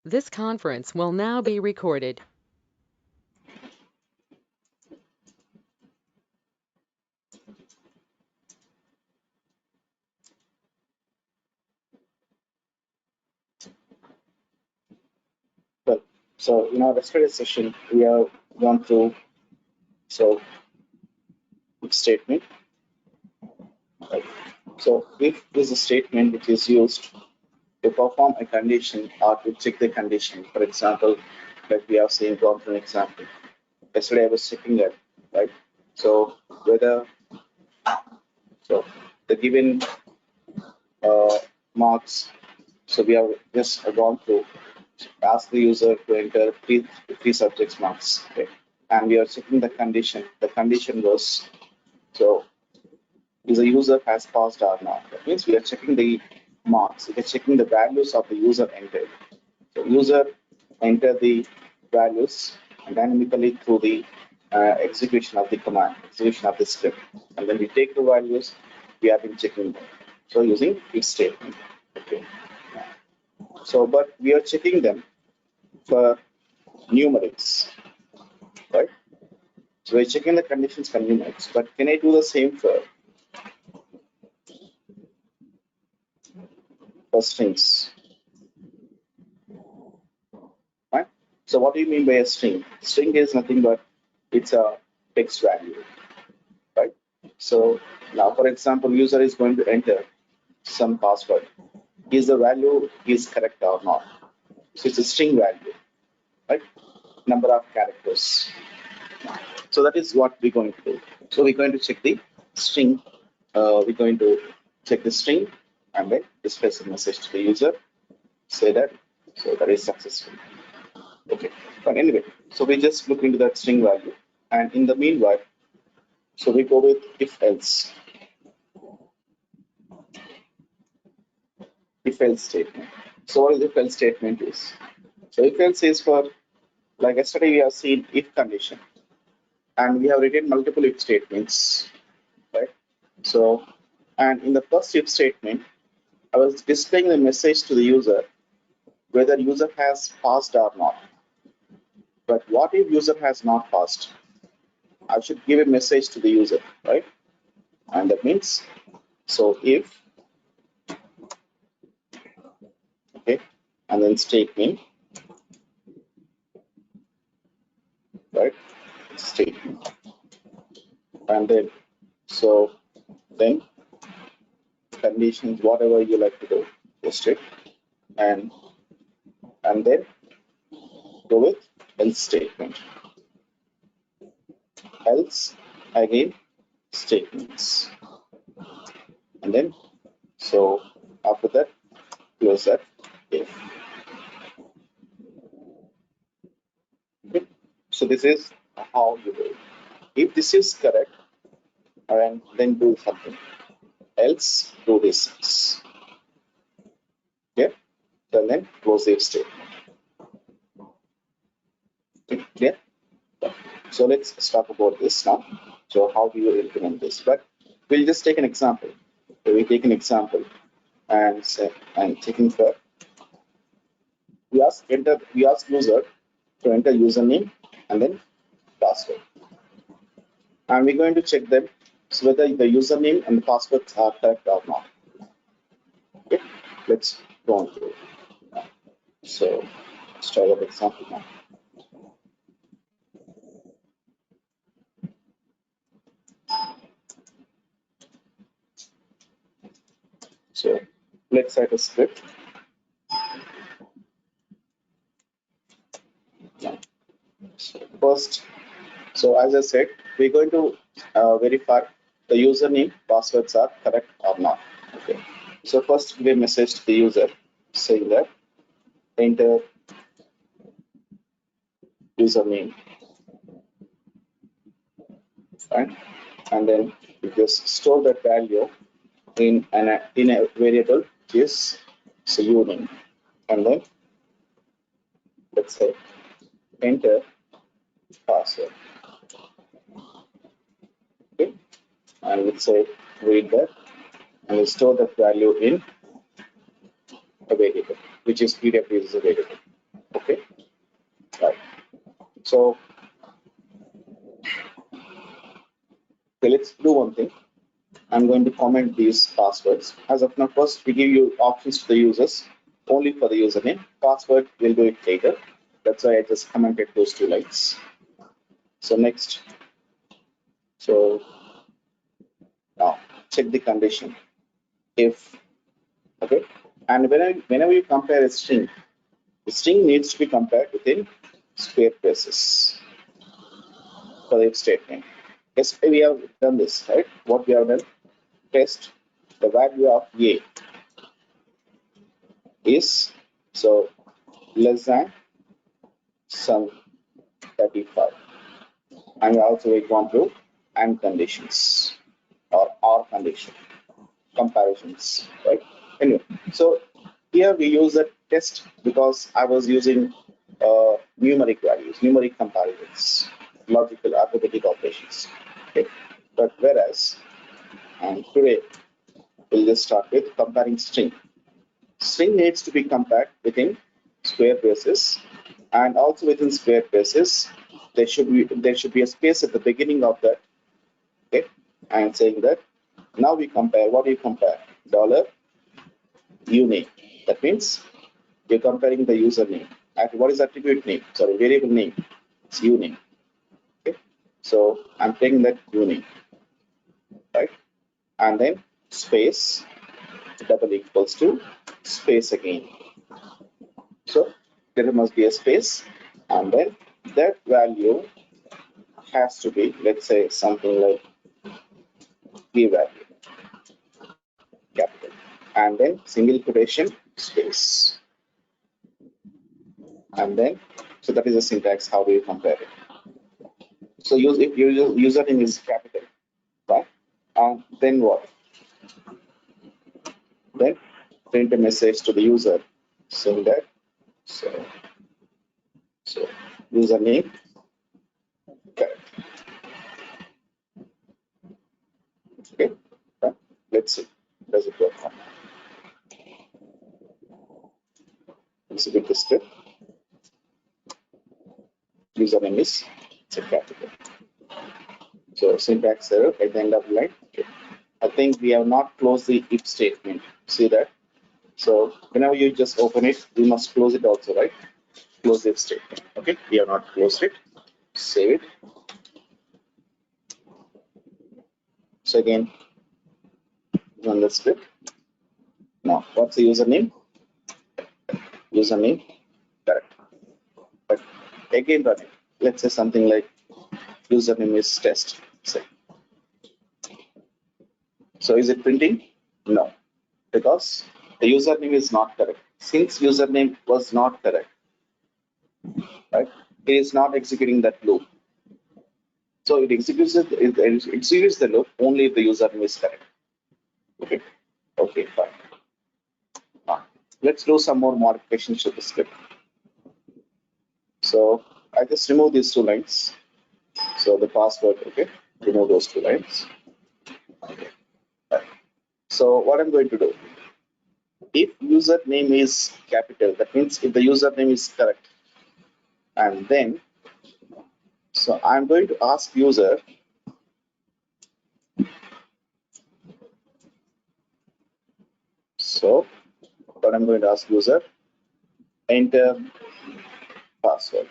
This conference will now be recorded. Well, so in our yesterday's session, we have gone through if statement. Right? So if is a statement which is used to perform a condition or to check the condition. For example, like we have seen gone through an example. Yesterday I was checking that, right? So whether the given uh, marks, so we have just gone through, ask the user to enter three subjects marks, okay? And we are checking the condition. The condition was so is the user has passed or not. That means we are checking the marks. We are checking the values of the user entered. So user enter the values dynamically through the execution of the command, execution of the script, and then we take the values. We have been checking them. So using if statement. Okay. So, but we are checking them for numerics, right? So we're checking the conditions for numerics, but can I do the same for strings? Right? So what do you mean by a string? String is nothing but it's a text value, right? So now, for example, user is going to enter some password. Is the value is correct or not? So it's a string value, right? Number of characters. So that is what we're going to do. So we're going to check the string. We're going to check the string and then display a message to the user. Say that. So that is successful. Okay. But anyway, so we just look into that string value. And in the meanwhile, so we go with if else. If else statement. So what is if else statement is? So if else is for, like yesterday we have seen if condition. And we have written multiple if statements, right? So, and in the first if statement, I was displaying the message to the user whether user has passed or not. But what if user has not passed? I should give a message to the user, right? And that means, so if, okay, and then statement, right? Statement. And then, so then conditions, whatever you like to do, just it. And then go with else statement. Else again statements. And then so after that close that if. Okay. So this is how you do it. If this is correct, and then do something else, do this. Okay. And then close the if statement. Okay. Yeah. So let's talk about this now. So how do you implement this? But we'll just take an example. So we take an example and say, and taking for we ask user to enter username and then password. And we're going to check them so whether the username and the passwords are correct or not. Okay, let's go on to it. So let's try that example now. So let's write a script. So first, so as I said, we're going to verify the username, passwords are correct or not. Okay. So first, give a message to the user saying that enter username, right? And then you just store that value in a variable which is userName, and then let's say enter password. Okay, and let's say read that, and we'll store that value in a variable which is PWS is a variable. Okay, right. So okay, let's do one thing. I'm going to comment these passwords. As of now, first we give you options to the users only for the username. Password, we'll do it later. That's why I just commented those 2 lines. So next, so now check the condition. If, okay, and whenever you compare a string, the string needs to be compared within square braces for the if statement. Yes, we have done this, right? What we have done, test the value of a is so less than some 35. And also we gone through and conditions or condition comparisons, right? Anyway, so here we use a test because I was using numeric values, numeric comparisons, logical arithmetic operations. Okay, but whereas today we'll just start with comparing string. String needs to be compared within square braces, and also within square braces there should be a space at the beginning of that. Okay, I am saying that now we compare. What do you compare? Dollar uname. That means you're comparing the username. And what is attribute name? Sorry, variable name. It's uname. Okay, so I'm taking that uname, right? And then space double equals to space again. So there must be a space, and then that value has to be, let's say, something like p value, capital, and then single quotation space, and then so that is the syntax. How do you compare it? So if your username is capital, right? Then what? Then print a message to the user saying that so username correct. Okay, let's see. Does it work? Execute the script. Username is a capital. So syntax error at the end of the line. Okay. I think we have not closed the if statement. See that? So whenever you just open it, we must close it also, right? Close the if statement. Okay, we have not closed it. Save it. So again, run the script. Now, what's the username? Username, correct. But again, run it. Let's say something like username is test. Say. So is it printing? No, because the username is not correct. Since username was not correct, right? It is not executing that loop. So it executes the loop only if the username is correct. Okay. Okay, fine. Let's do some more modifications to the script. So I just remove these 2 lines. So the password, okay, remove those 2 lines. Okay. Right. So what I'm going to do, if username is capital, that means if the username is correct, and then so I'm going to ask user so what I'm going to ask user, enter password.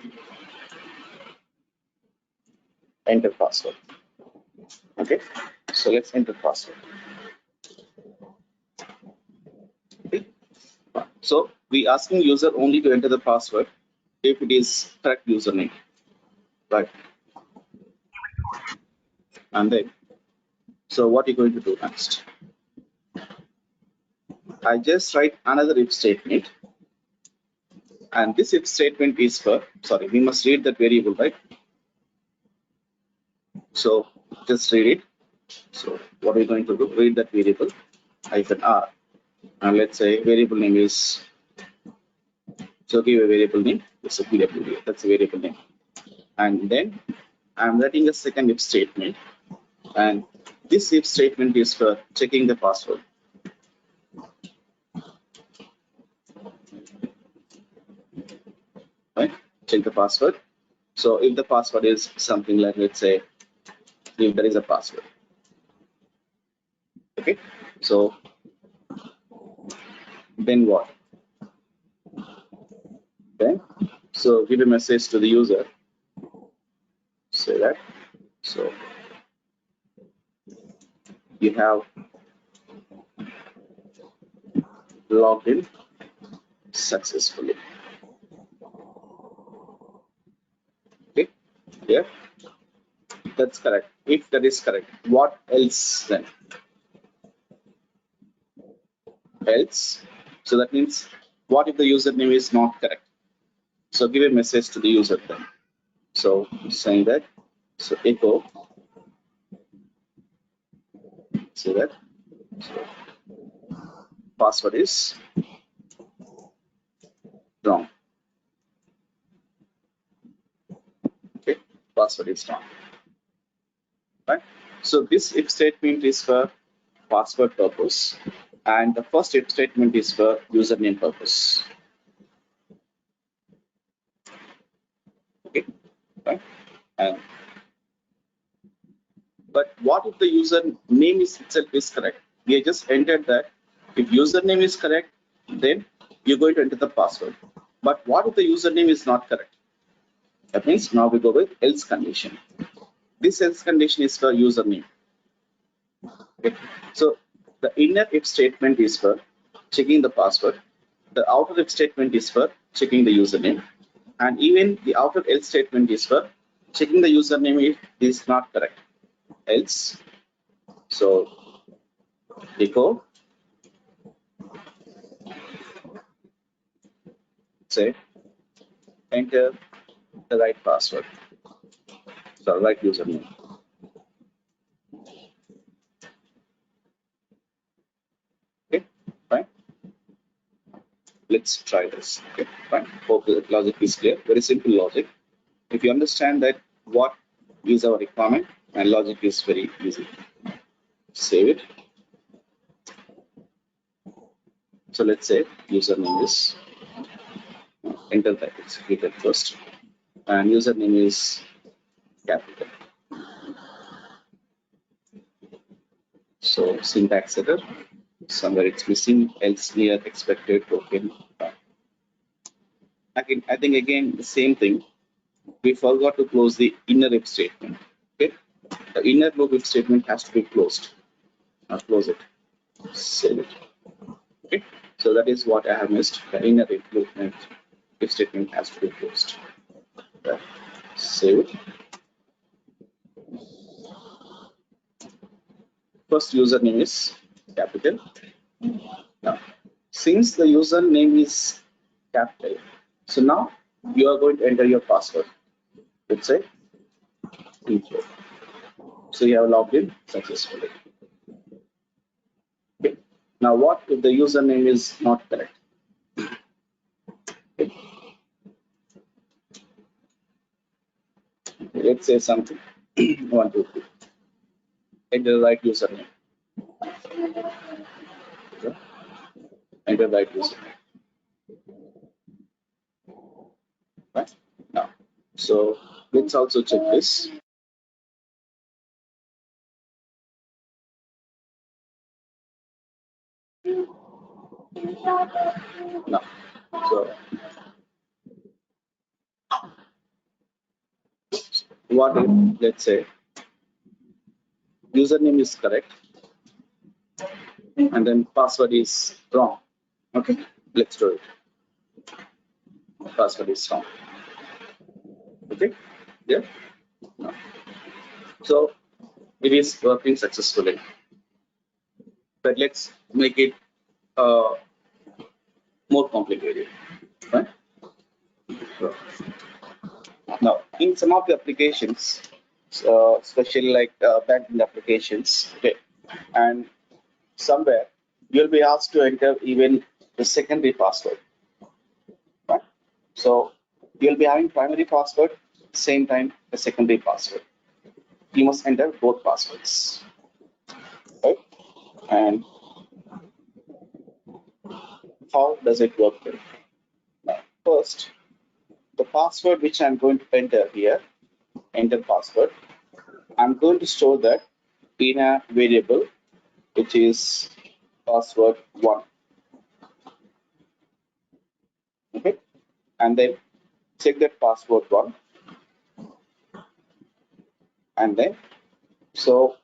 Enter password. Okay, so let's enter password. Okay. So we asking user only to enter the password if it is correct username, right? And then so what are you going to do next? I just write another if statement, and this if statement is for, sorry, we must read that variable, right? So just read it. So what are you going to do? Read that variable -r, and let's say variable name is, so give a variable name. It's a PWD. That's a variable name, and then I'm writing a second if statement, and this if statement is for checking the password. right? Check the password. So if the password is something like, let's say, if there is a password, okay, so then what? Then, so give a message to the user, say that, so you have logged in successfully. Okay, yeah, that's correct. If that is correct, what else then? Else, so that means what if the username is not correct? So give a message to the user then. So saying that, so echo, say that, so password is wrong. Okay, password is wrong. Right? So this if statement is for password purpose, and the first if statement is for username purpose. Okay, right? And but what if the user name is itself is correct? We just entered that. If username is correct, then you're going to enter the password. But what if the username is not correct? That means now we go with else condition. This else condition is for username. Okay. So the inner if statement is for checking the password. The outer if statement is for checking the username. And even the outer else statement is for checking the username if it is not correct. Else, so echo, say, enter the right password, so right username. Okay, fine. Let's try this. Okay, fine. Hope the logic is clear. Very simple logic. If you understand that what is our requirement, and logic is very easy. Save it. So let's say username is, enter that, execute it first, and username is capital. So syntax error, somewhere it's missing, else near expected token. Again, I think again the same thing. We forgot to close the inner if statement. Okay, the inner loop if statement has to be closed. Now close it, save it. Okay, so that is what I have missed. The inner if statement has to be closed. Okay. Save it. First username is capital. Now, since the username is capital, so now you are going to enter your password. Let's say info. So you have logged in successfully. Okay. Now, what if the username is not correct? Okay. Let's say something. 1, 2, 3. Enter the right username. Okay. Enter the right username. Right now, so let's also check this. Now, so what if, let's say, username is correct and then password is wrong? Okay, let's do it. Password is wrong. Okay, yeah. No. So it is working successfully. But let's make it more complicated. Right? So, now, in some of the applications, especially like banking applications, okay, and somewhere you'll be asked to enter even the secondary password. Right? So you'll be having primary password, same time the secondary password. You must enter both passwords. Right? And how does it work then? Now, first, the password which I'm going to enter here, enter password, I'm going to store that in a variable which is password 1. Okay, and then check that password 1, and then so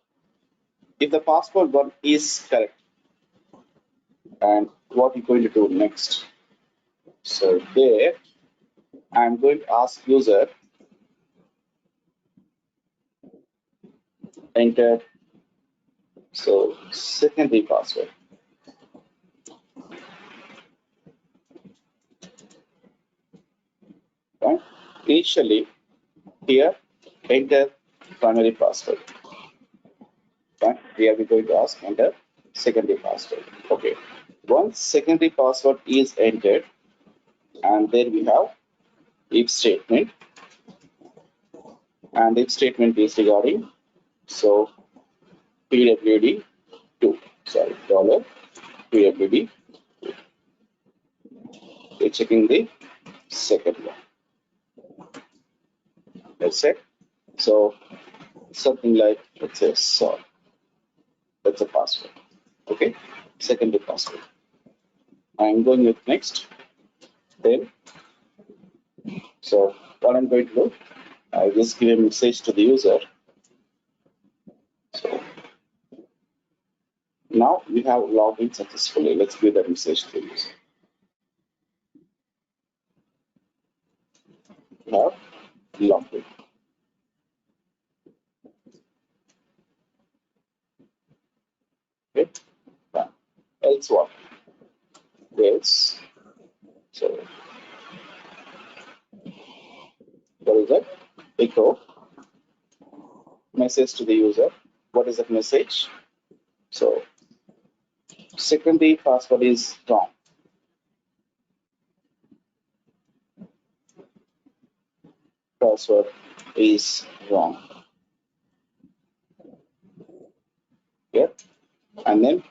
if the password 1 is correct, and what you're going to do next? So there I'm going to ask user enter so secondary password. Right? Initially here enter primary password. Right? Here we're going to ask enter secondary password. Okay. Once secondary password is entered, and then we have if statement, and if statement is regarding so pwd 2, sorry, dollar pwd, we're checking the second one. That's it. So something like, let's say so that's a password. Okay, secondary password. I'm going with next. Then so what I'm going to do, I'll just give a message to the user. So now we have logged in successfully. Let's give that message to the user. We have logged in. Okay. Done. Else what? Else. So what is that? Echo message to the user. What is that message? So secondary password is wrong. Password is wrong. Yeah, and then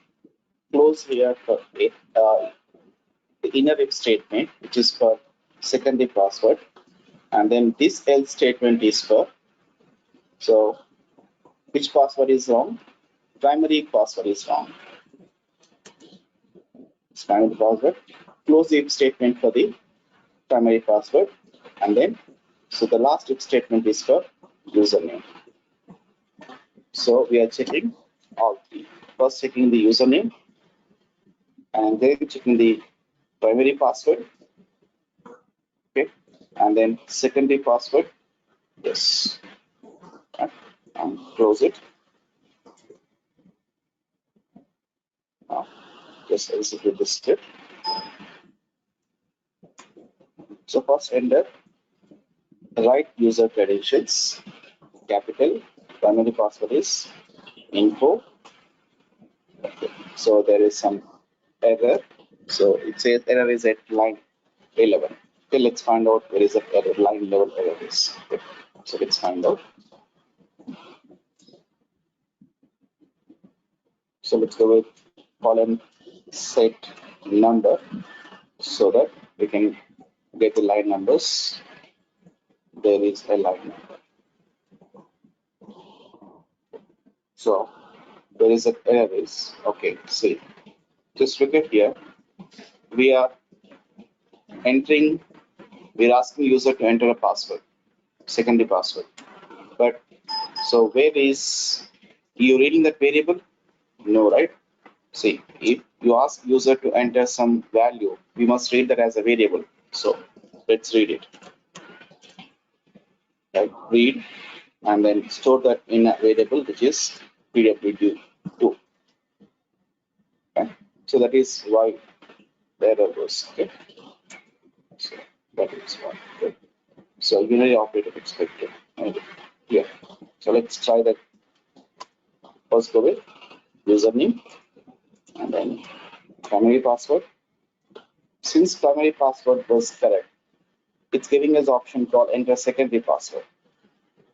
close here for it. The inner if statement, which is for secondary password, and then this else statement is for so which password is wrong? Primary password is wrong. It's primary password. Close the if statement for the primary password, and then so the last if statement is for username. So we are checking all three. First checking the username, and then checking the primary password. Okay, and then secondary password. Yes, and close it. Now just execute this step. So first enter right user credentials, capital, primary password is info. Okay. So there is some error. So it says error is at line 11. Okay, let's find out where is the error, line level error is. Okay. So let's find out. So let's go with column set number so that we can get the line numbers. There is a line number. So there is an error is okay. See, just look at here. We are entering. We're asking user to enter a password, secondary password. But so where is you reading that variable? No, right? See, if you ask user to enter some value, we must read that as a variable. So let's read it. Right? Read and then store that in a variable which is pwd2. Okay? So that is why the error was. Okay. So that is why. Okay. So unary operator expected. Okay. Yeah. So let's try that. First go with username and then primary password. Since primary password was correct, it's giving us option called enter secondary password,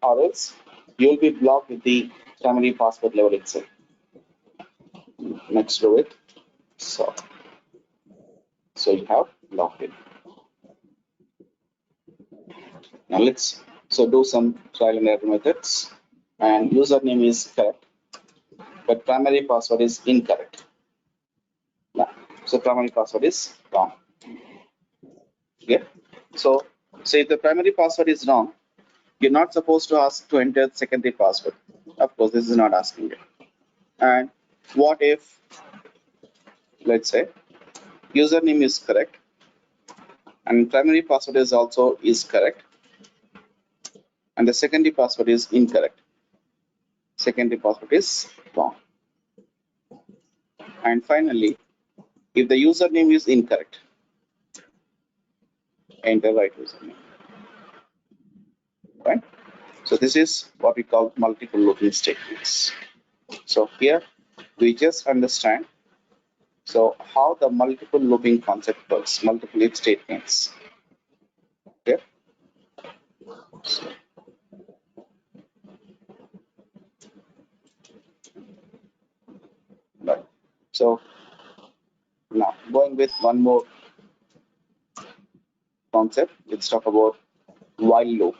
or else you'll be blocked with the primary password level itself. Next do it. So you have logged in. Now let's do some trial and error methods. And username is correct, but primary password is incorrect. Now, so primary password is wrong. Yeah. So if the primary password is wrong, you're not supposed to ask to enter secondary password. Of course, this is not asking it. And what if, let's say, username is correct and primary password is correct, and the secondary password is incorrect. Secondary password is wrong. And finally, if the username is incorrect, enter right username. Right? So this is what we call multiple looping statements. So here we just understand how the multiple looping concept works, multiple if statements. Okay. Right. So now going with one more concept, let's talk about while loop.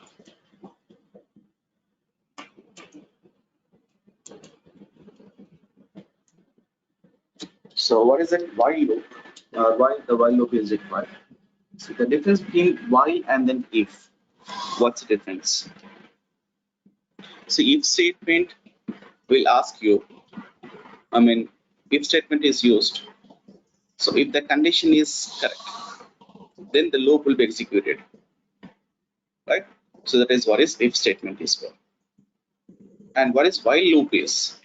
So what is it while loop? Why the while loop is required? So the difference between while and then if. What's the difference? So if statement will ask you, if statement is used. So if the condition is correct, then the loop will be executed. Right? So that is what is if statement is for. And what is while loop is?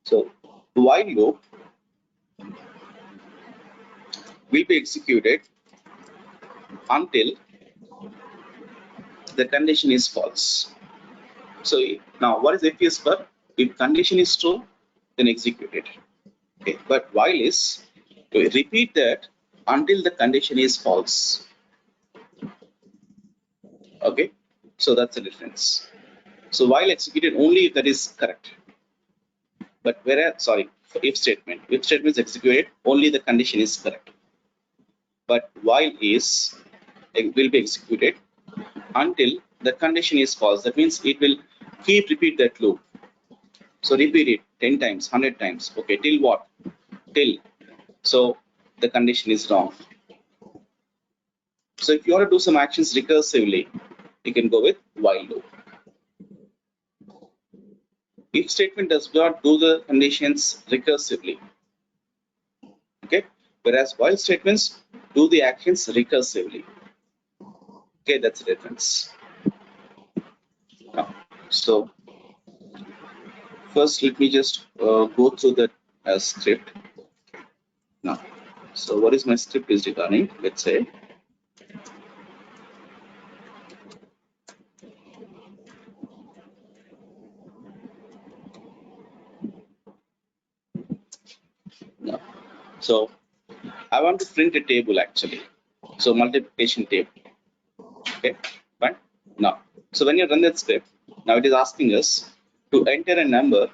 So while loop will be executed until the condition is false. So now what is if is for? If condition is true, then execute it. Okay. But while is to repeat that until the condition is false. Okay. So that's the difference. So while executed only if that is correct. But whereas if statement is executed only the condition is correct. But while is it will be executed until the condition is false. That means it will keep repeat that loop. So repeat it 10 times, 100 times. Okay, till what? Till. So the condition is wrong. So if you want to do some actions recursively, you can go with while loop. If statement does not do the conditions recursively. Okay, whereas while statements do the actions recursively. Okay, that's the difference. Now, so first let me just go through the script. Now, so what is my script is regarding? Let's say now. So I want to print a table actually. So multiplication table. Okay, fine. Now, so when you run that script, now it is asking us to enter a number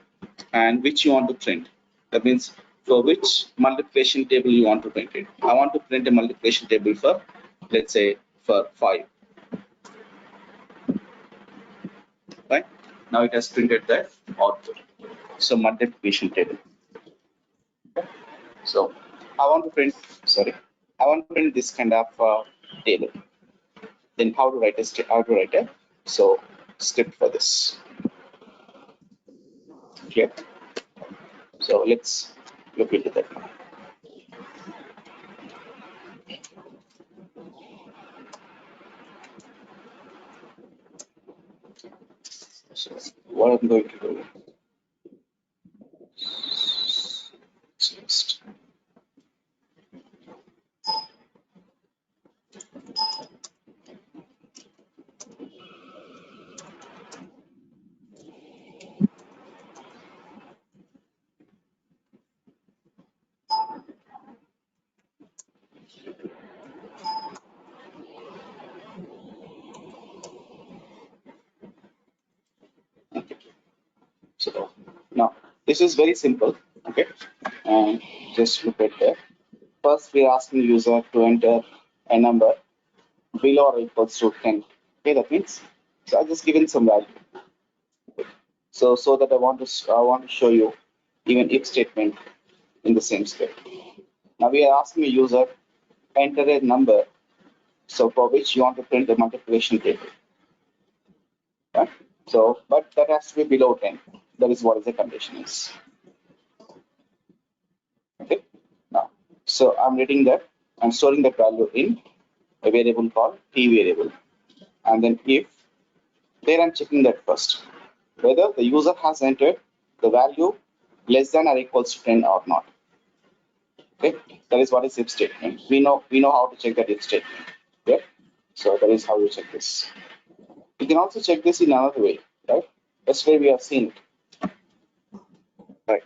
and which you want to print. That means for which multiplication table you want to print it. I want to print a multiplication table for, let's say, for 5. Right? Now it has printed that output. So multiplication table. Okay. So I want to print this kind of table. Then how to write a script for this. Okay. So let's look into that now. So what I'm going to do next. Okay. So now this is very simple. Okay, and just look at that. First, we are asking the user to enter a number below or equals to 10. Okay, that means so I just given some value. So that I want to show you even if statement in the same script. Now we are asking a user enter a number, so for which you want to print the multiplication table. Right? So, but that has to be below 10. That is what is the condition is. Okay. Now, so I'm reading that. I'm storing that value in a variable called t variable, and then if there I'm checking that first whether the user has entered the value less than or equals to 10 or not. Okay, that is what is if statement. We know how to check that if statement. Okay, so that is how you check this. You can also check this in another way, right? That's where we have seen it. Right.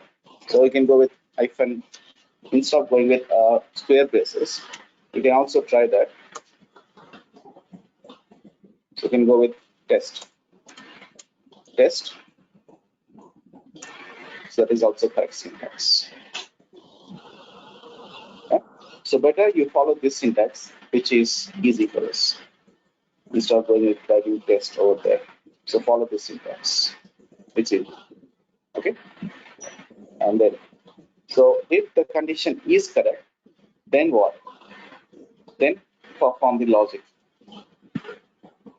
So we can go with hyphen instead of going with square braces. You can also try that. So you can go with test. So that is also correct syntax. Okay? So better you follow this syntax, which is easy for us, instead of going with writing test over there. So follow this syntax, which is okay. And then, so if the condition is correct, then what? Then perform the logic.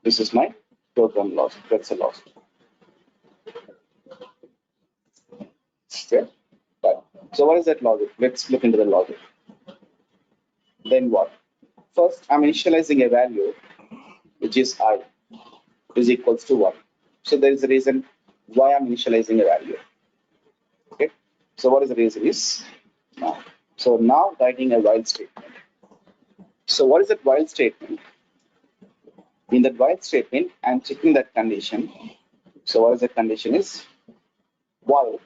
This is my program logic. That's the logic. Okay. Right. So what is that logic? Let's look into the logic. Then what? First, I'm initializing a value which is I is equals to 1. So there is a reason why I'm initializing a value. Okay. So what is the reason is now. So now writing a while statement. So what is that while statement? In that while statement, I'm checking that condition. So what is the condition is while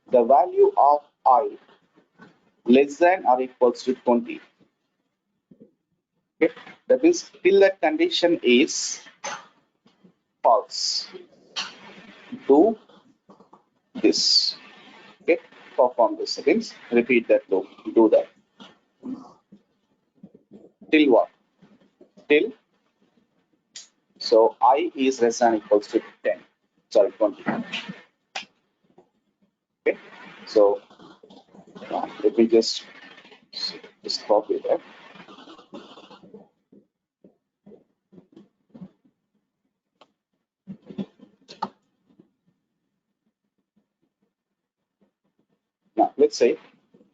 the value of I less than or equals to 20. Okay. That means till that condition is false, do this. Okay, perform this. That means repeat that loop. Do that. Till what? Till so I is less than or equals to 10. Sorry, 20. Okay. So let me just copy that. Now let's say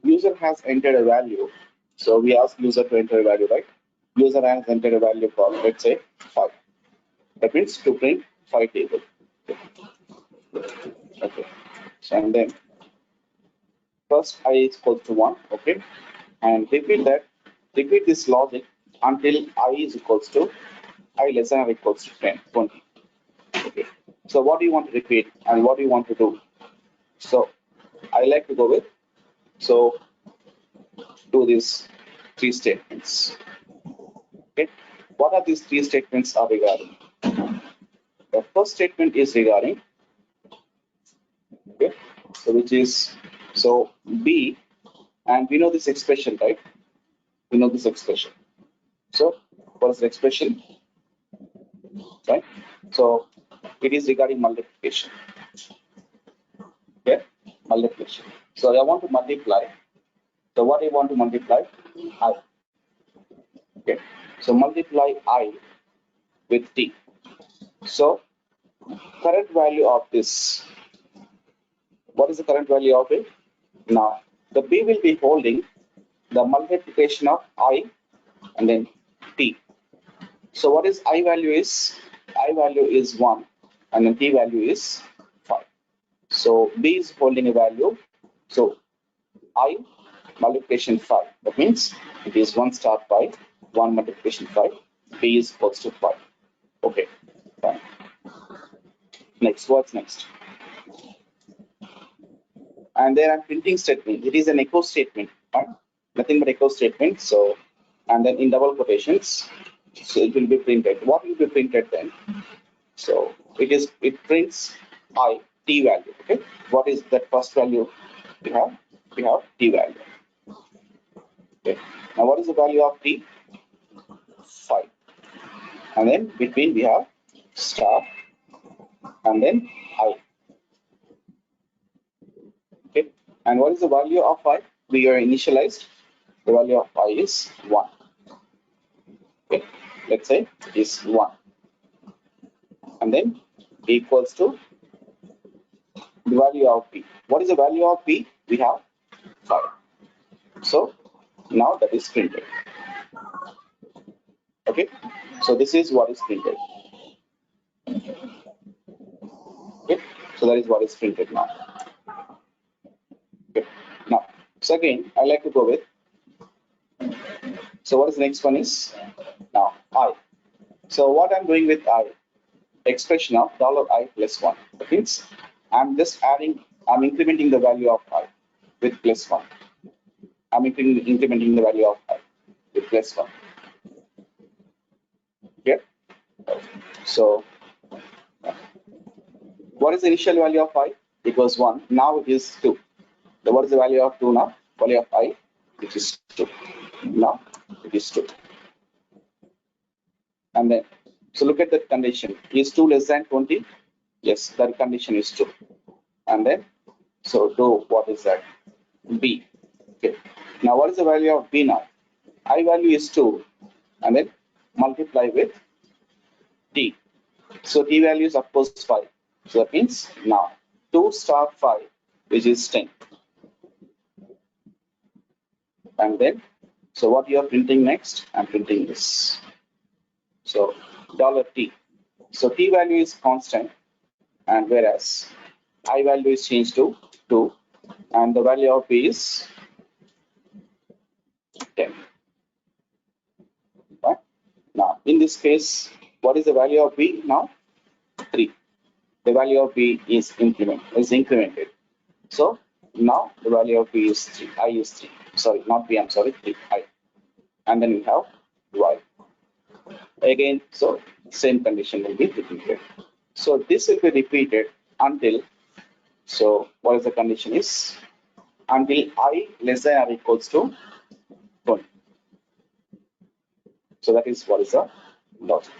user has entered a value. So we ask user to enter a value, right? User has entered a value called, let's say, 5. That means to print 5 table. Okay. So, and then first I is equal to 1. Okay. And repeat this logic until I is equals to I less than or equals to 10, 20. Okay. So what do you want to repeat and what do you want to do? So I like to go with, so do these 3 statements. Okay. What are these 3 statements are regarding? The first statement is regarding, okay, so which is, so B, and we know this expression, right? We know this expression. So what is the expression? Right? So it is regarding multiplication. Okay, multiplication. So I want to multiply. So what I want to multiply? I. Okay. So multiply I with T. So current value of this. What is the current value of it? Now the B will be holding the multiplication of I and then T. So what is I value is? I value is 1 and then T value is 5. So B is holding a value. So I multiplication 5. That means it is 1 star 5, 1 multiplication 5. B is equals to 5. Okay, fine. Next, what's next? And there are printing statement. It is an echo statement, right? Nothing but echo statement. So, and then in double quotations, so it will be printed. What will be printed then? So it prints I T value. Okay, what is that first value we have? We have T value. Okay, now what is the value of T? 5. and then between we have star and then I. Okay, and what is the value of I? We are initialized. The value of I is 1. Okay, let's say is 1, and then equals to the value of P. What is the value of P? We have 5. So now that is printed. Okay, so this is what is printed. Okay, so that is what is printed now. Okay, now so again I like to go with. So what is the next one is now I. So what I'm doing with I, expression of $I plus 1. That means I'm just I'm incrementing the value of I with plus 1. I'm incrementing the value of I with plus 1. Okay, so what is the initial value of I? It was 1. Now it is 2. So what is the value of 2 now? Value of I, which is 2. Now it is 2. And then, so look at the condition. Is 2 less than 20? Yes, that condition is 2. And then, so do what is that? B. Okay. Now what is the value of B now? I value is 2. And then multiply with T. So T value is of course 5. So that means now 2 star 5, which is 10. And then, so what you are printing next? I'm printing this. So $T. So T value is constant, and whereas I value is changed to 2, and the value of B is 10. Right? Now, in this case, what is the value of B now? 3. The value of B is incremented. So now the value of B is 3. I is 3. Sorry, not B, I'm sorry, 3. I. And then we have Y. Again, so same condition will be repeated. So this will be repeated until, so what is the condition is? Until I less than or equals to 20. So that is what is the logic.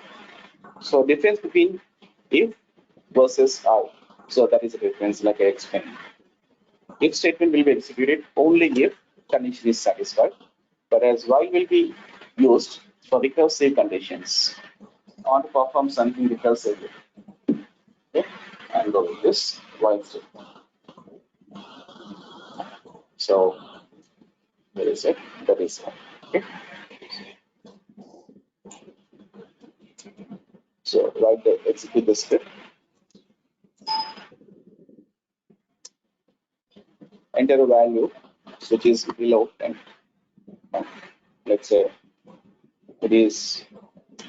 So difference between if versus I. So that is the difference like I explained. If statement will be executed only if condition is satisfied, whereas while will be used for recursive conditions. I want to perform something recursively. Okay, and go with this while statement. So where is it? That is one. Okay. So execute the script. Enter a value which is below 10. Let's say it is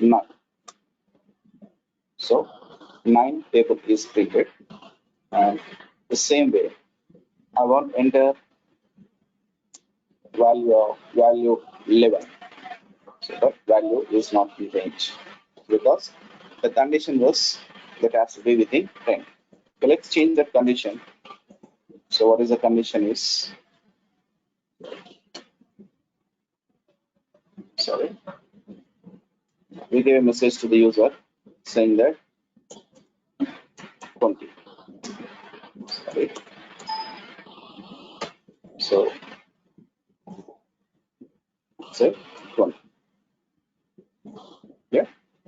9. So 9 table is printed, and the same way I want to enter value 11. So that value is not in range because the condition was that has to be within 10. So let's change that condition. So what is the condition is? Sorry. We gave a message to the user saying that 20. Sorry. So say 20. Yeah.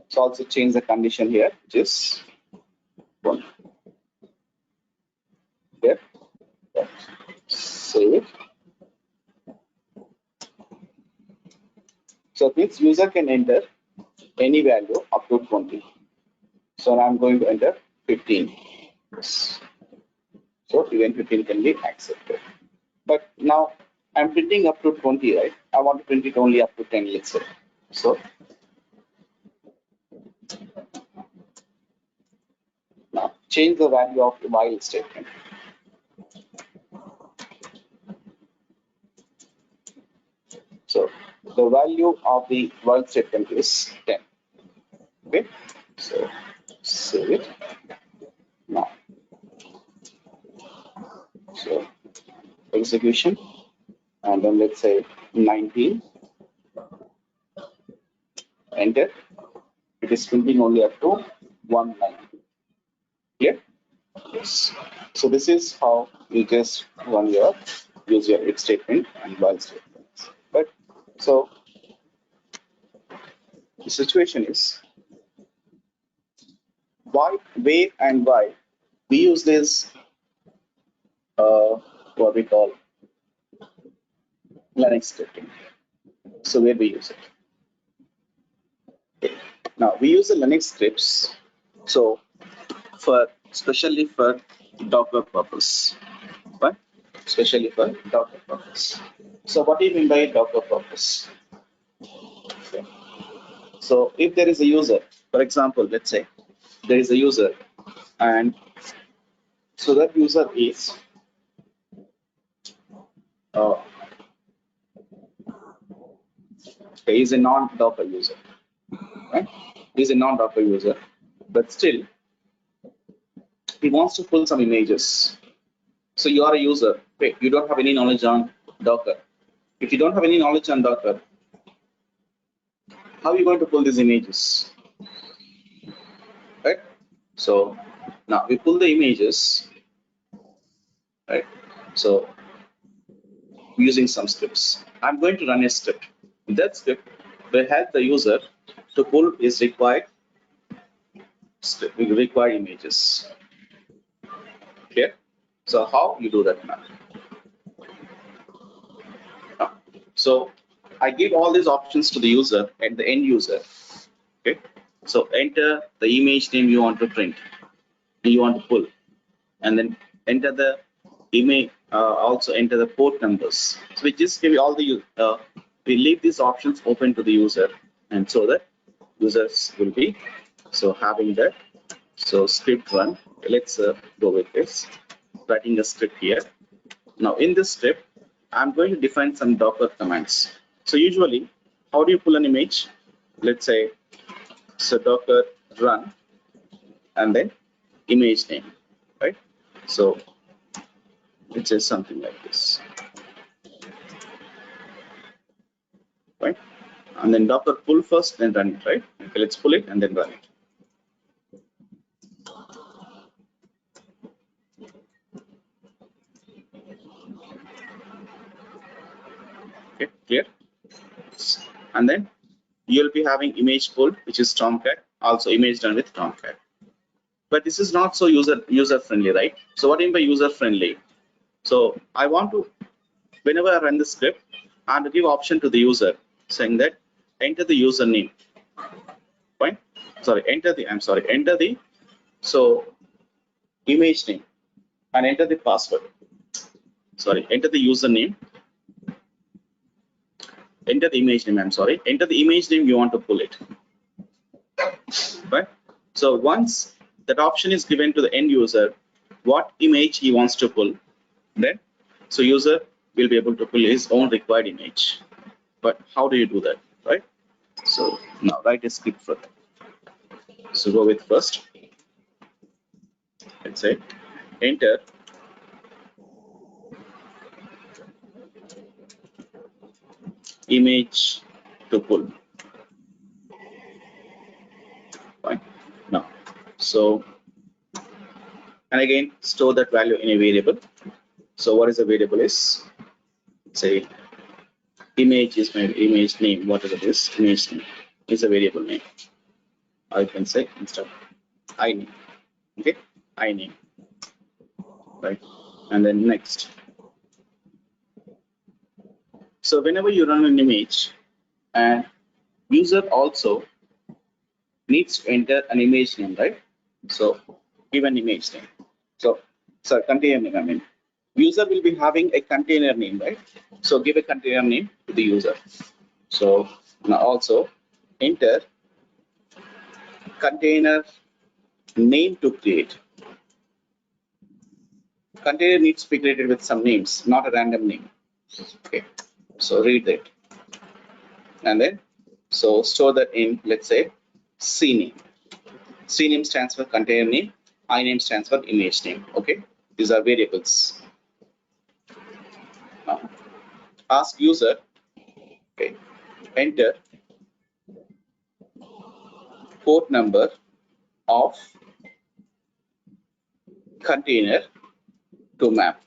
So also change the condition here, which is 20. Yeah. Save. So this user can enter any value up to 20. So I'm going to enter 15. So even 15 can be accepted. But now I'm printing up to 20, right? I want to print it only up to 10, let's say. So now change the value of the while statement. So the value of the while statement is 10. Okay, so save it now. So execution, and then let's say 19, enter it is printing only up to 190. Clear? Yes. So this is how you just run use your if statement and while statements. But so the situation is where and why we use this what we call Linux scripting. So where we use it. Okay. Now we use the Linux scripts. So especially for Docker purpose. Right? Especially for Docker purpose. So what do you mean by Docker purpose? Okay. So if there is a user, for example, let's say there is a user, and so that user uh, is a non-Docker user, right? He's a non-Docker user, but still he wants to pull some images. So you are a user, okay, you don't have any knowledge on Docker. If you don't have any knowledge on Docker, how are you going to pull these images, right? So now we pull the images, right? So using some scripts, I'm going to run a script. That script will help the user to pull his required images. Clear? So how you do that now? So I give all these options to the user and the end user. Okay. So enter the image name you want to print, you want to pull, and then enter the image. Also enter the port numbers. So we just give you all the we leave these options open to the user, and so that users will be so having that. So script run. Let's go with this. Writing a script here. Now in this script, I'm going to define some Docker commands. So usually, how do you pull an image? Let's say, so Docker run and then image name, right? So it says something like this, right? And then Docker pull first, then run it, right? Okay, let's pull it and then run it. Okay, clear? And then you'll be having image pull, which is Tomcat, also image done with Tomcat. But this is not so user friendly, right? So what do you mean by user friendly? So I want to, whenever I run the script, I have to give option to the user saying that enter the username. Fine. Sorry, enter the so image name and enter the password. Sorry, enter the username. Enter the image name. Enter the image name you want to pull it. Right. So once that option is given to the end user, what image he wants to pull, then so user will be able to pull his own required image. But how do you do that, right? So now write a script for that. So go with first. Let's say enter image to pull. Fine. Now, so and again store that value in a variable. So what is the variable is? Say image is my image name. Whatever it is, image name is a variable name. I can say instead I name. Okay, I name. Right, and then next. So whenever you run an image, and user also needs to enter an image name, right? So give an image name. So sorry, container name. I mean, user will be having a container name, right? So give a container name to the user. So now also enter container name to create. Container needs to be created with some names, not a random name. Okay, so read that, and then so store that in, let's say, CNAME. CNAME stands for container name. INAME stands for image name. Okay, these are variables. Now, ask user. Okay, enter port number of container to map.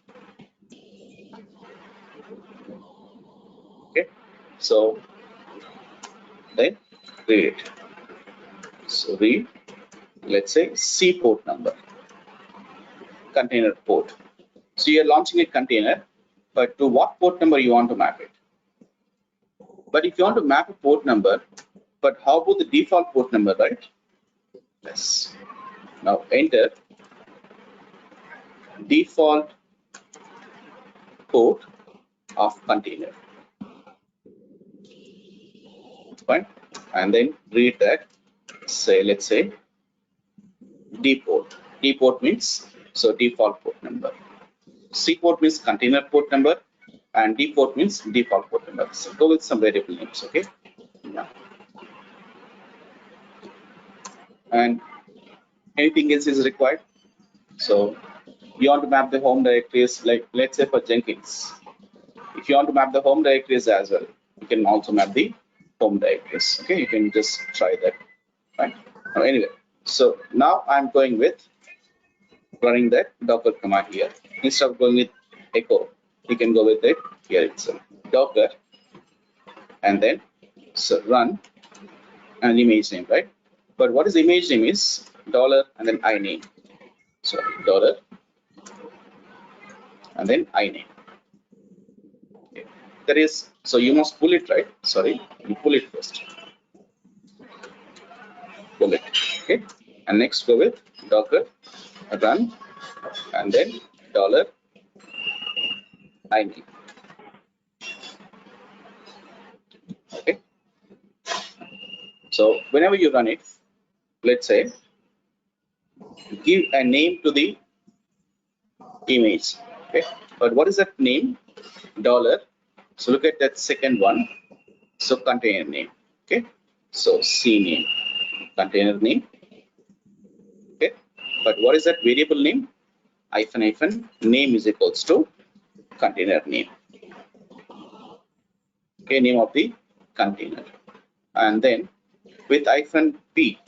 Okay, so then read it. So read, let's say C port number, container port. So you're launching a container, but to what port number you want to map it? But if you want to map a port number, but how about the default port number, right? Yes. Now enter default port of container. Fine. And then read that. Say, let's say D port. D port means so default port number. C port means container port number, and D port means default port number. So go with some variable names, okay? Yeah. And anything else is required. So you want to map the home directories, like let's say for Jenkins. If you want to map the home directories as well, you can also map the home directories. Okay, you can just try that. Right. Anyway, so now I'm going with running that Docker command here. Instead of going with echo, you can go with it here itself. Docker, and then so run an image name, right? But what is the image name is dollar and then iname. So dollar and then iname. Okay. That is, so you must pull it, right? Sorry, you pull it first. Pull it. Okay. And next go with Docker run and then dollar iname. Okay. So whenever you run it, let's say give a name to the image. Okay. But what is that name? Dollar. So look at that second one. So container name. Okay. So C name, container name. Okay. But what is that variable name? Hyphen name is equals to container name. Okay, name of the container. And then with hyphen P.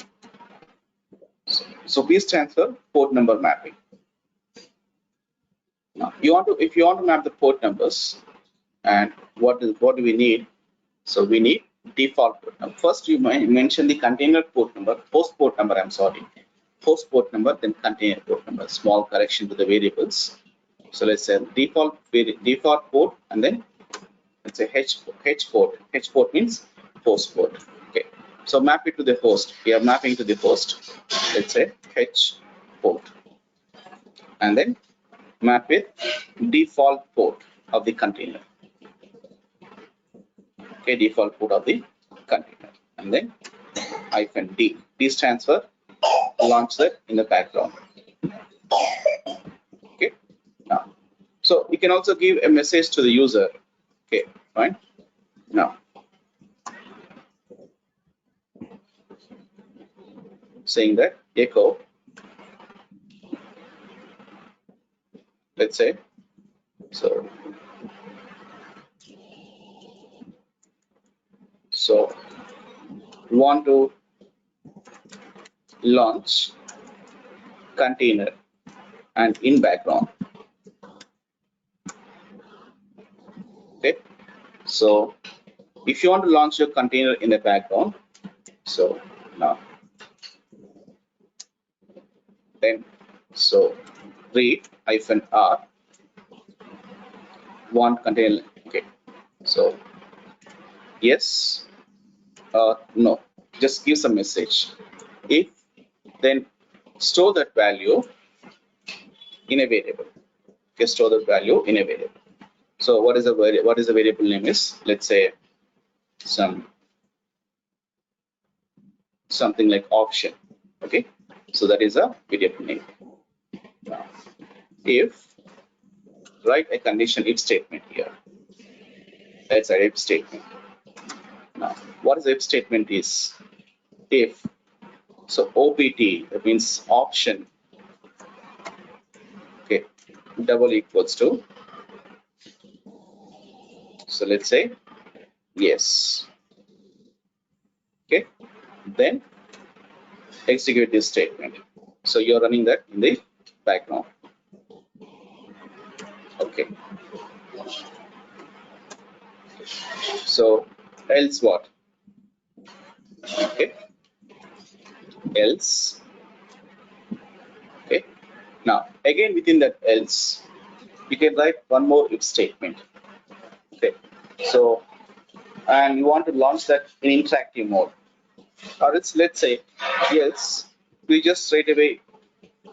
So P stands for port number mapping. Now you want to, if you want to map the port numbers, and what do we need? So we need default port number. First you mention the container port number, host port number, I'm sorry. Host port number, then container port number. Small correction to the variables. So let's say default port, and then let's say H port. H port means host port. Okay. So map it to the host. We are mapping to the host. Let's say H port, and then map with default port of the container. Okay, default port of the container, and then hyphen D. D stands for launch that in the background. Okay. Now, so you can also give a message to the user. Okay, fine. Now, saying that echo, let's say, so we want to launch container and in background. Okay, so if you want to launch your container in the background, so now then so read hyphen R want container. Okay, so yes no, just give some message. If then store that value in a variable. Okay, store that value in a variable. So what is the variable name is? Let's say something like option. Okay, so that is a variable name. Now, if write a condition if statement here. That's an if statement. Now, what is if statement is? If so OPT, that means option. Okay, double equals to. So let's say yes. Okay, then execute this statement. So you're running that in the background. Okay. So else what? Okay. Else. Okay. Now again within that else, you can write one more if statement. Okay. So and you want to launch that in interactive mode. Or else let's say else we just straight away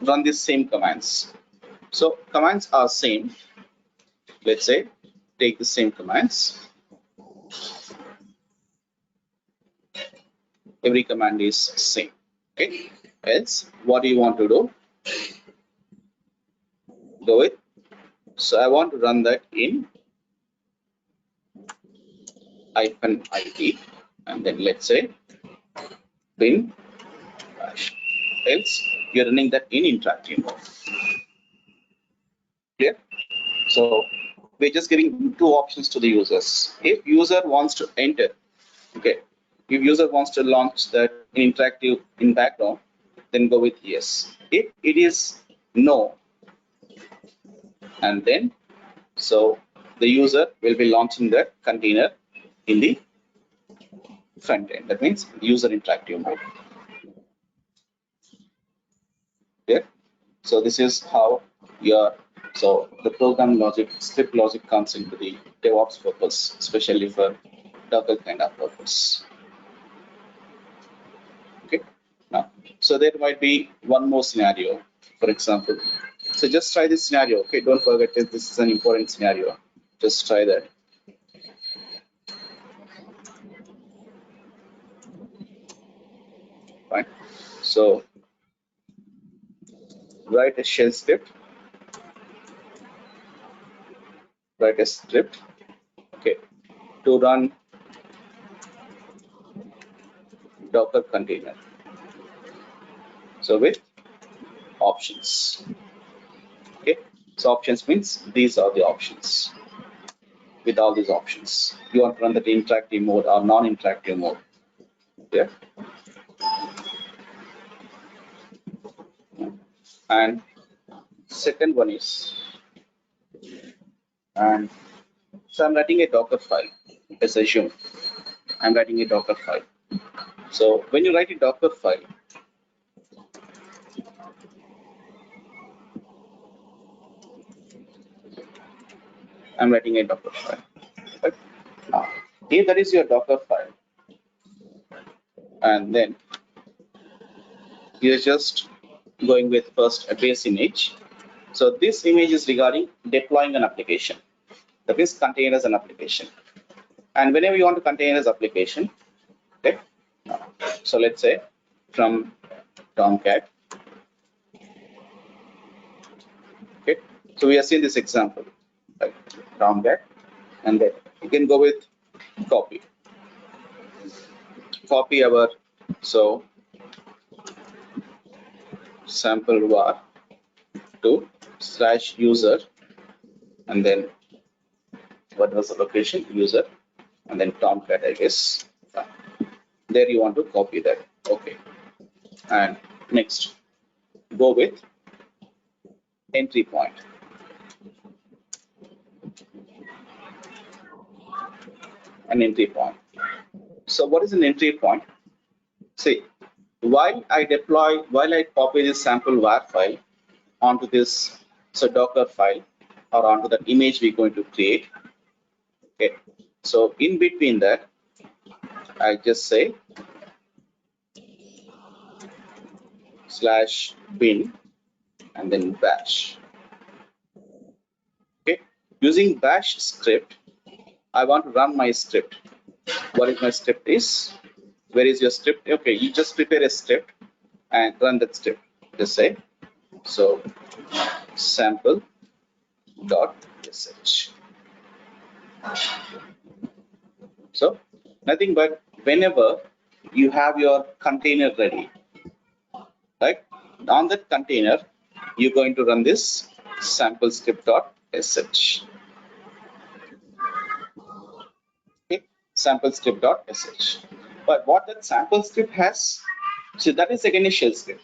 run these same commands. So commands are same. Let's say take the same commands. Every command is same. Okay. Else what do you want to do? Do it. So I want to run that in -it and then let's say bin bash. Else you're running that in interactive mode. Clear? So we're just giving two options to the users. If user wants to enter, okay, if user wants to launch that in interactive in background, then go with yes. If it is no, and then so the user will be launching that container in the front end. That means user interactive mode. Yeah. So this is how your the program logic, script logic comes into the DevOps purpose, especially for Docker kind of purpose. Okay. Now, so there might be one more scenario, for example. So just try this scenario. Okay, don't forget that this is an important scenario. Just try that. Fine. So write a shell script. Write a script. Okay, to run Docker container. So with options. Okay, so options means these are the options. With all these options, you want to run that interactive mode or non-interactive mode. Yeah. And second one is, and so I'm writing a Docker file. Let's assume I'm writing a Docker file. So when you write a Docker file, I'm writing a Docker file. Right? Now, if that is your Docker file, and then you're just going with first a base image. So this image is regarding deploying an application. That means container as an application. And whenever you want to containerize application, okay. So let's say from Tomcat. Okay. So we are seeing this example, like Tomcat, and then you can go with copy. Copy our sample var to /user, and then what was the location? User, and then Tomcat, I guess. There you want to copy that. Okay. And next, go with entry point. An entry point. So what is an entry point? See, while I copy this sample var file onto this Docker file or onto the image we're going to create. Okay. So in between that, I just say /bin and then bash. Okay. Using bash script, I want to run my script. What is my script is? Where is your script? Okay, you just prepare a script and run that script. Just say sample.sh. So nothing but whenever you have your container ready, right? On that container, you're going to run this sample script.sh. Okay, sample script.sh. But what that sample script has, So that is again a shell script.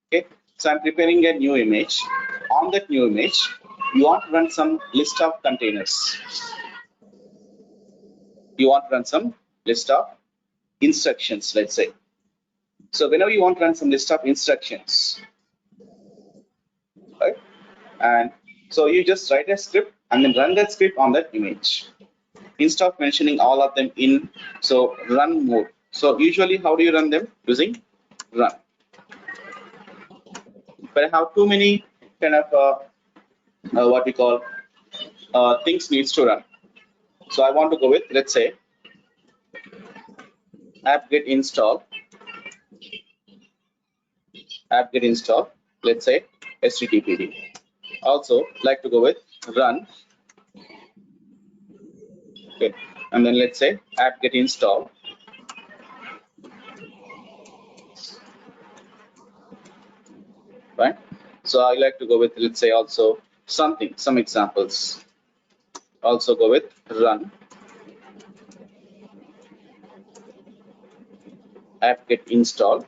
Okay, so I'm preparing a new image. On that new image, you want to run some list of containers. You want to run some list of instructions, let's say. So whenever you want to run some list of instructions, right? And so you just write a script and then run that script on that image. Instead of mentioning all of them in run mode. So usually how do you run them? Using run. But I have too many kind of what we call things needs to run. So I want to go with, let's say, apt-get install, let's say httpd. Also like to go with run. Okay, and then let's say apt-get install. Right? So I like to go with, let's say, also some examples. Also go with run apt-get install,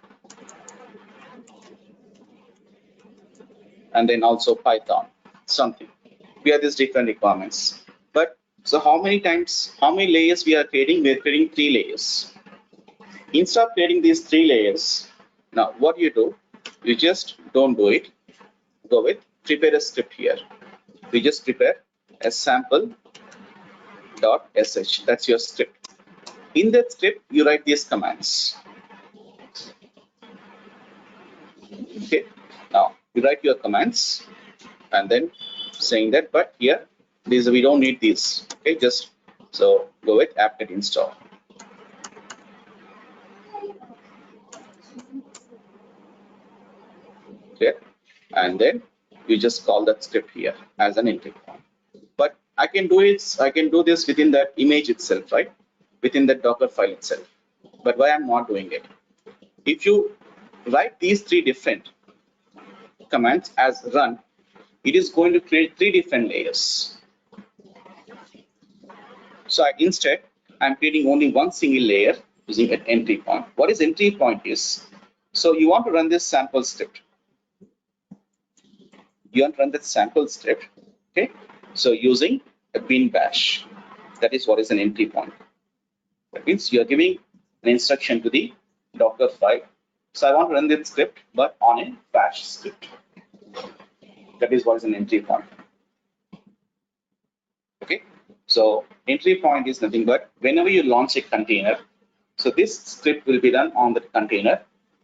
and then also Python, something. We have these different requirements. But so how many layers we are creating? We are creating 3 layers. Instead of creating these 3 layers, now what you do, you just don't do it. Go with prepare a script here. We just prepare a sample.sh. That's your script. In that script, you write these commands. Okay. Now you write your commands and then saying that, but here these we don't need these. Okay, just so go with apt-get install. Okay, and then you just call that script here as an entry point. But I can do this within that image itself, right? Within that Docker file itself. But why I'm not doing it? If you write these 3 different commands as run, it is going to create 3 different layers. So instead, I'm creating only one single layer using an entry point. What is entry point is? So you want to run this sample script. You want to run that sample script. Okay. So using a bin bash, that is what is an entry point. That means you are giving an instruction to the Docker file. So I want to run that script, but on a bash script. That is what is an entry point. Okay. So entry point is nothing but whenever you launch a container, so this script will be done on the container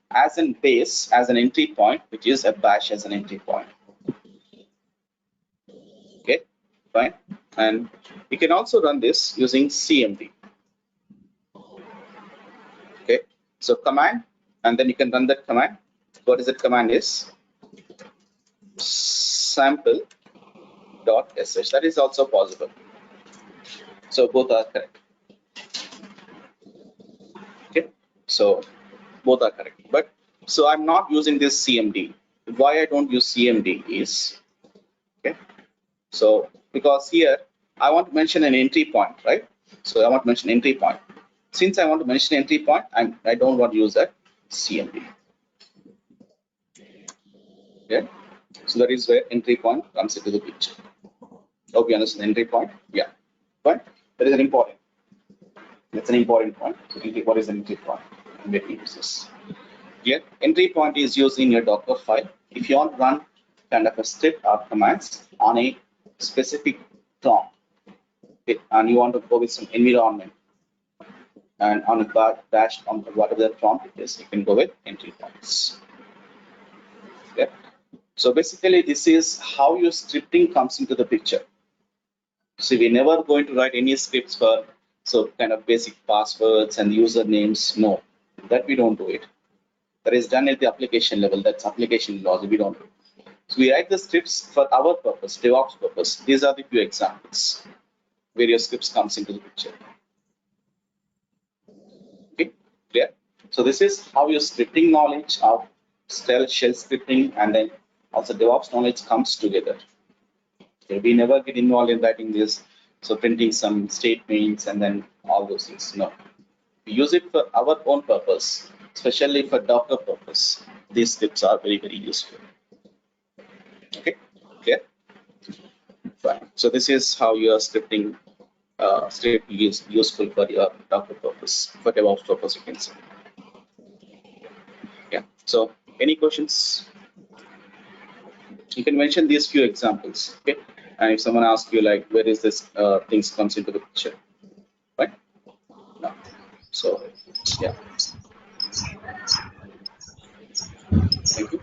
as an base, as an entry point, which is a bash as an entry point. Okay, fine. And you can also run this using CMD. Okay, so command, and then you can run that command. What is that command is? Sample.sh. That is also possible. So both are correct. Okay, so both are correct. But so I'm not using this CMD. Why I don't use CMD is, okay, so because here I want to mention an entry point, right? So I want to mention entry point. Since I want to mention entry point, I don't want to use that CMD. Okay, so that is where entry point comes into the picture. Hope you understand entry point. Yeah, but that is an important. That's an important point. So what is an entry point and where we use this? Here, entry point is used in your Docker file. If you want to run kind of a script or commands on a specific prompt, okay, and you want to go with some environment and on a bash on whatever the prompt it is, you can go with entry points. Okay. So basically, this is how your scripting comes into the picture. So we're never going to write any scripts for kind of basic passwords and usernames. No, that we don't do it. That is done at the application level. That's application logic. We don't do. So we write the scripts for our purpose, DevOps purpose. These are the few examples where your scripts comes into the picture. Okay, clear? So this is how your scripting knowledge of shell scripting and then also DevOps knowledge comes together. Okay, we never get involved in writing this, so printing some statements and then all those things. No, we use it for our own purpose. especially for Docker purpose. These scripts are very, very useful. Okay, clear? Fine. So this is how your scripting script is useful for your Docker purpose, for DevOps purpose, you can say. Yeah. So any questions? You can mention these few examples. Okay. And if someone asks you like, where is this things comes into the picture, right? No. So yeah. Thank you.